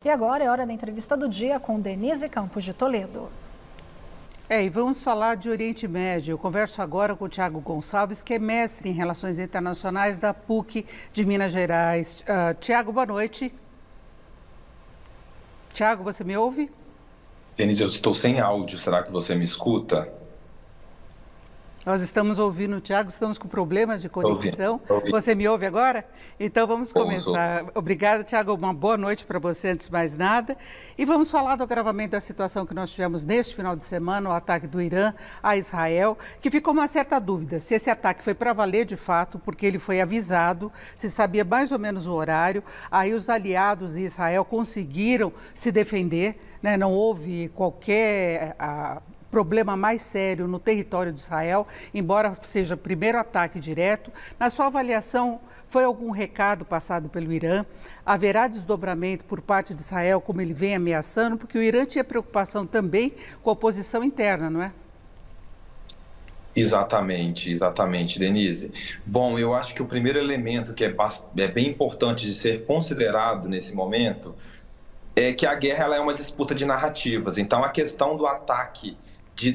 E agora é hora da entrevista do dia com Denise Campos de Toledo. E vamos falar de Oriente Médio. Eu converso agora com o Tiago Gonçalves, que é mestre em Relações Internacionais da PUC de Minas Gerais. Tiago, boa noite. Tiago, você me ouve? Denise, eu estou sem áudio. Será que você me escuta? Nós estamos ouvindo o Tiago, estamos com problemas de conexão. Você me ouve agora? Então vamos começar. Obrigada, Tiago. Uma boa noite para você, antes de mais nada. E vamos falar do agravamento da situação que nós tivemos neste final de semana, o ataque do Irã a Israel, que ficou uma certa dúvida se esse ataque foi para valer de fato, porque ele foi avisado, se sabia mais ou menos o horário. Aí os aliados e Israel conseguiram se defender, né? Não houve qualquer problema mais sério no território de Israel, embora seja o primeiro ataque direto. Na sua avaliação, foi algum recado passado pelo Irã? Haverá desdobramento por parte de Israel, como ele vem ameaçando? Porque o Irã tinha preocupação também com a oposição interna, não é? Exatamente, Denise. Bom, eu acho que o primeiro elemento que é bem importante de ser considerado nesse momento é que a guerra ela é uma disputa de narrativas. Então, a questão do ataque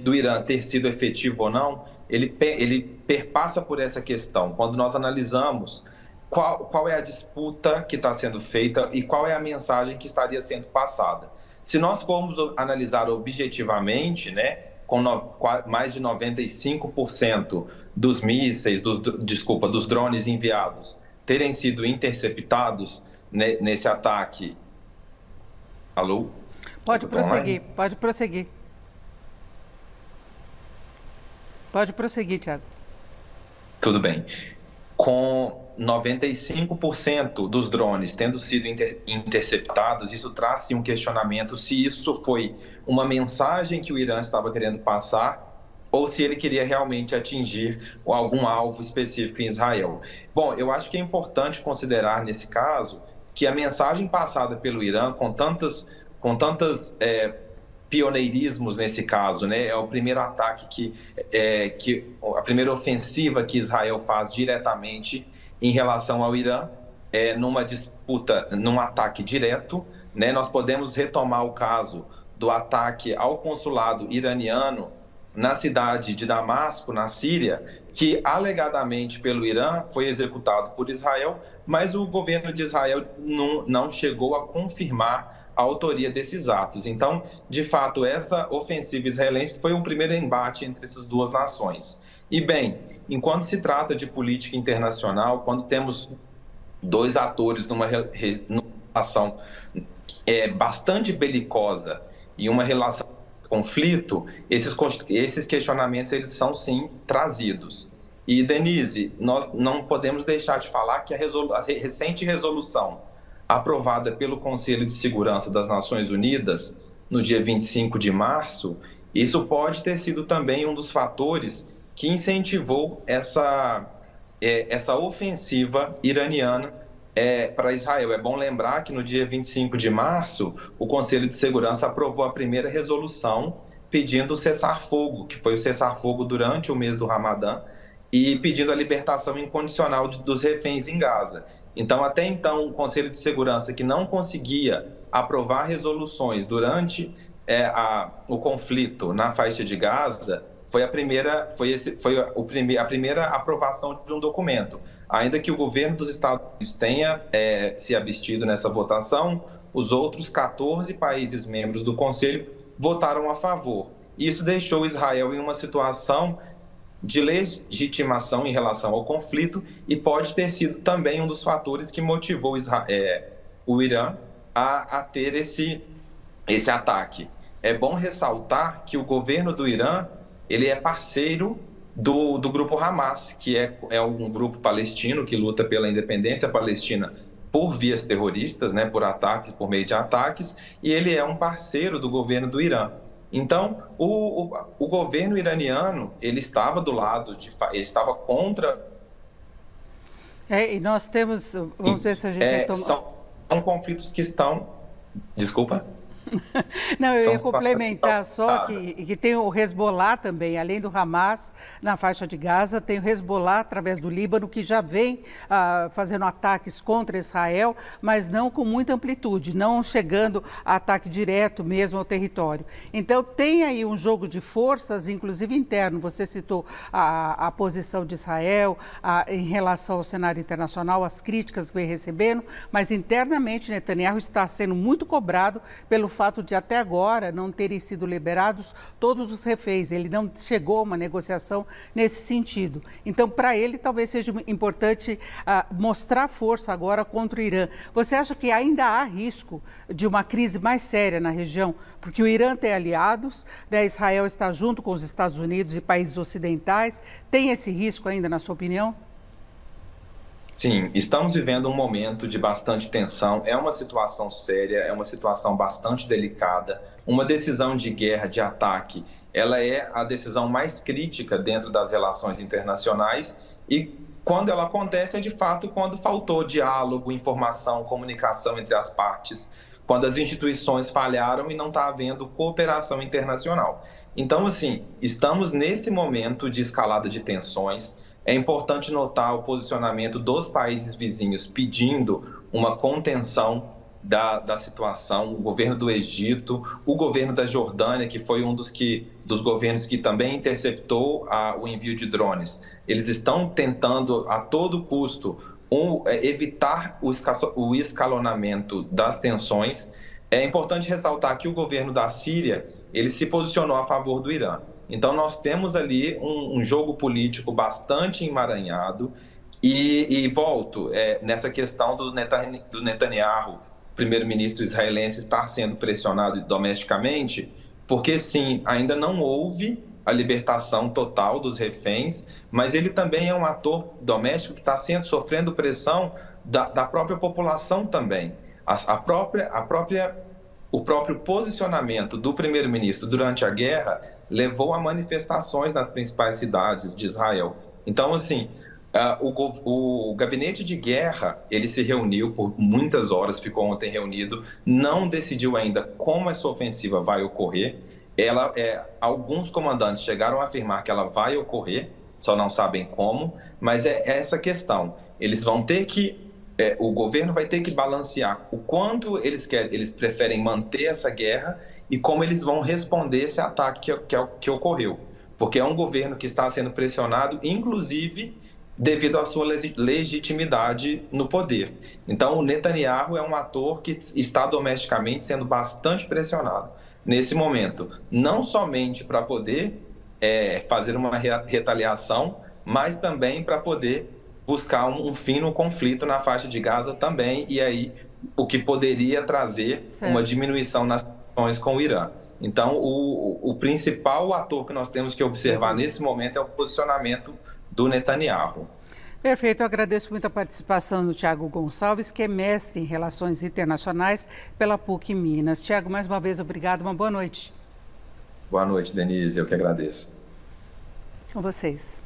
do Irã ter sido efetivo ou não, ele perpassa por essa questão. Quando nós analisamos qual é a disputa que está sendo feita e qual é a mensagem que estaria sendo passada. Se nós formos analisar objetivamente, né, com mais de 95% dos mísseis, dos drones enviados terem sido interceptados nesse ataque. Alô? Pode prosseguir, pode prosseguir. Pode prosseguir, Tiago. Tudo bem. Com 95% dos drones tendo sido interceptados, isso traz um questionamento se isso foi uma mensagem que o Irã estava querendo passar ou se ele queria realmente atingir algum alvo específico em Israel. Bom, eu acho que é importante considerar nesse caso que a mensagem passada pelo Irã, com tantos pioneirismos nesse caso, né? É o primeiro ataque a primeira ofensiva que Israel faz diretamente em relação ao Irã, numa disputa, num ataque direto, né? Nós podemos retomar o caso do ataque ao consulado iraniano na cidade de Damasco, na Síria, que alegadamente pelo Irã foi executado por Israel, mas o governo de Israel não chegou a confirmar a autoria desses atos. Então, de fato, essa ofensiva israelense foi um primeiro embate entre essas duas nações. E, bem, enquanto se trata de política internacional, quando temos dois atores numa relação bastante belicosa e uma relação de conflito, esses questionamentos eles são, sim, trazidos. E, Denise, nós não podemos deixar de falar que a recente resolução aprovada pelo Conselho de Segurança das Nações Unidas no dia 25 de março, isso pode ter sido também um dos fatores que incentivou essa ofensiva iraniana para Israel. É bom lembrar que no dia 25 de março, o Conselho de Segurança aprovou a primeira resolução pedindo o cessar-fogo, que foi o cessar-fogo durante o mês do Ramadã, e pedindo a libertação incondicional dos reféns em Gaza. Então, até então, o Conselho de Segurança, que não conseguia aprovar resoluções durante o conflito na faixa de Gaza, foi a primeira aprovação de um documento. Ainda que o governo dos Estados Unidos tenha se abstido nessa votação, os outros 14 países membros do Conselho votaram a favor. Isso deixou Israel em uma situação de legitimação em relação ao conflito e pode ter sido também um dos fatores que motivou o Irã a ter esse ataque. É bom ressaltar que o governo do Irã ele é parceiro do grupo Hamas, que é um grupo palestino que luta pela independência palestina por vias terroristas, né, por meio de ataques, e ele é um parceiro do governo do Irã. Então, o governo iraniano, ele estava do lado, ele estava contra... E nós temos, vamos ver se a gente retoma... São conflitos que estão... Desculpa? Não, eu ia complementar só que tem o Hezbollah também, além do Hamas na faixa de Gaza, tem o Hezbollah através do Líbano, que já vem fazendo ataques contra Israel, mas não com muita amplitude, não chegando a ataque direto mesmo ao território. Então tem aí um jogo de forças, inclusive interno. Você citou a posição de Israel em relação ao cenário internacional, as críticas que vem recebendo, mas internamente Netanyahu está sendo muito cobrado pelo fato de até agora não terem sido liberados todos os reféns. Ele não chegou a uma negociação nesse sentido. Então, para ele, talvez seja importante mostrar força agora contra o Irã. Você acha que ainda há risco de uma crise mais séria na região? Porque o Irã tem aliados, né? Israel está junto com os Estados Unidos e países ocidentais. Tem esse risco ainda, na sua opinião? Sim, estamos vivendo um momento de bastante tensão, é uma situação séria, é uma situação bastante delicada. Uma decisão de guerra, de ataque, ela é a decisão mais crítica dentro das relações internacionais e quando ela acontece é de fato quando faltou diálogo, informação, comunicação entre as partes, quando as instituições falharam e não está havendo cooperação internacional. Então, assim, estamos nesse momento de escalada de tensões. É importante notar o posicionamento dos países vizinhos pedindo uma contenção da situação, o governo do Egito, o governo da Jordânia, que foi um dos governos que também interceptou o envio de drones. Eles estão tentando, a todo custo, evitar o escalonamento das tensões. É importante ressaltar que o governo da Síria, ele se posicionou a favor do Irã. Então, nós temos ali um jogo político bastante emaranhado e volto nessa questão do Netanyahu, primeiro-ministro israelense, estar sendo pressionado domesticamente, porque, sim, ainda não houve a libertação total dos reféns, mas ele também é um ator doméstico que está sofrendo pressão da própria população também. O próprio posicionamento do primeiro-ministro durante a guerra levou a manifestações nas principais cidades de Israel. Então, assim, o gabinete de guerra, ele se reuniu por muitas horas, ficou ontem reunido, não decidiu ainda como essa ofensiva vai ocorrer. Alguns comandantes chegaram a afirmar que ela vai ocorrer, só não sabem como, mas é essa questão. Eles vão ter que o governo vai ter que balancear o quanto eles preferem manter essa guerra e como eles vão responder esse ataque que ocorreu. Porque é um governo que está sendo pressionado, inclusive devido à sua legitimidade no poder. Então, o Netanyahu é um ator que está domesticamente sendo bastante pressionado nesse momento, não somente para poder fazer uma retaliação, mas também para poder buscar um fim no conflito na faixa de Gaza também, e aí o que poderia trazer uma diminuição nas tensões com o Irã. Então, o principal ator que nós temos que observar nesse momento é o posicionamento do Netanyahu. Perfeito, eu agradeço muito a participação do Tiago Gonçalves, que é mestre em Relações Internacionais pela PUC Minas. Tiago, mais uma vez, obrigado, uma boa noite. Boa noite, Denise, eu que agradeço. Com vocês.